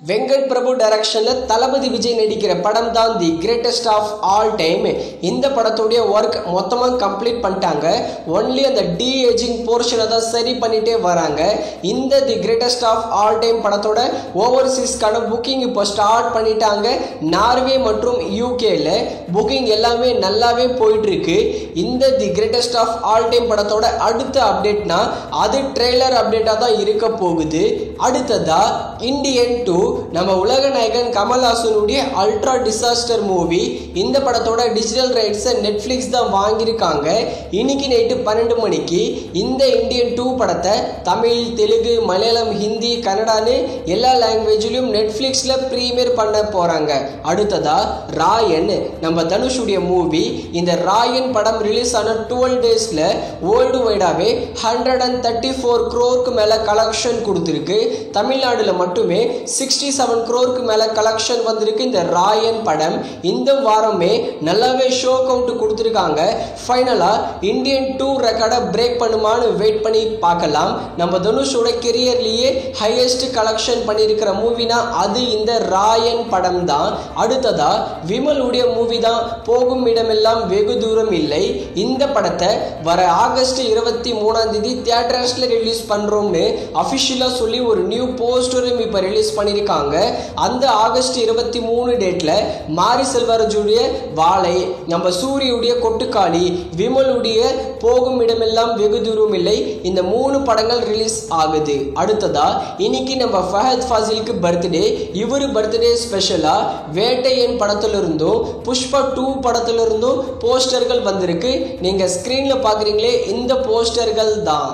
வெங்கட் பிரபு டைரக்ஷன்ல தளபதி விஜய் நடிக்கிற படம் தான் the greatest of all time. இந்த படத்துடைய ஒர்க் மொத்தமாக கம்ப்ளீட் பண்ணிட்டாங்க. ஒன்லி அந்த டி ஏஜிங் போர்ஷனை தான் சரி பண்ணிட்டே வராங்க. இந்த the greatest of all time படத்தோட ஓவர்சீஸ்க்கான புக்கிங் இப்போ ஸ்டார்ட் பண்ணிட்டாங்க. நார்வே மற்றும் யூகேல புக்கிங் எல்லாமே நல்லாவே போயிட்டு இருக்கு. இந்த the greatest of all time படத்தோட அடுத்த அப்டேட்னா அது ட்ரெய்லர் அப்டேட்டா தான் இருக்க போகுது. அடுத்ததா இந்தியன் 2 நம்ம உலக நாயகன் கமல்ஹாசனுடைய அல்ட்ரா டிசாஸ்டர் மூவி. இந்த படத்தோட டிஜிட்டல் ரைட்ஸை நெட்ஃபிளிக்ஸ் தான் வாங்கியிருக்காங்க. இன்னைக்கு நைட்டு 12 மணிக்கு இந்த இந்தியன் 2 படத்தை தமிழ், தெலுங்கு, மலையாளம், ஹிந்தி, கன்னடான்னு எல்லா லாங்குவேஜ்லையும் நெட்ஃபிளிக்ஸ்ல ப்ரீமியர் பண்ண போறாங்க. அடுத்ததா ராயன் நம்ம தனுஷுடைய மூவி. இந்த ராயன் படம் ரிலீஸ் ஆன 12 டேஸ்ல வேர்ல்டு வைடாவே 134 crore மேல கலெக்ஷன் கொடுத்திருக்கு. தமிழ்நாடுல மட்டுமே 67 crore மேல கலெக்ஷன் வந்திருக்கு இந்த ராயன் படம். இந்த வாரமே நல்லாவே ஷோ கவுண்ட் கொடுத்திருக்காங்க. ஃபைனலா இந்தியன் 2 ரெக்கார்டை பிரேக் பண்ணுமான்னு வெயிட் பண்ணி பார்க்கலாம். நம்ம தனுஷோட கெரியர்லயே ஹையஸ்ட் கலெக்ஷன் பண்ணியிருக்கிற மூவினா அது இந்த ராயன் படம் தான். அடுத்ததா விமலுடைய மூவி தான் போகும் இடமெல்லாம் வெகு தூரம் இல்லை. இந்த படத்தை வர ஆகஸ்ட் 23 தியேட்டர்ஸ்ல ரிலீஸ் பண்றோம்னு அபிஷியலா சொல்லி ஒரு நியூ போஸ்டரும் இப்ப ரிலீஸ் பண்ணிருக்காங்க. அந்த ஆகஸ்ட் 23 டேட்ல மாரி செல்வராஜுடைய வாழை, நம்ம சூரியுடைய கொட்டுக்காளி, விமலுடைய போகும் இடமெல்லாம் வெகு தூரம் இல்லை, இந்த 3 படங்கள் ரிலீஸ் ஆகுது. அடுத்ததா இன்னைக்கு நம்ம ஃபஹத் ஃபாசிலுக்கு பர்த்டே. இவரு பர்த்டே ஸ்பெஷலா வேட்டையன் படத்துல இருந்தும் புஷ்பா 2 படத்துல இருந்தும் போஸ்டர்கள் வந்திருக்கு. நீங்க ஸ்கிரீன்ல பாக்குறீங்களே இந்த போஸ்டர்கள் தான்.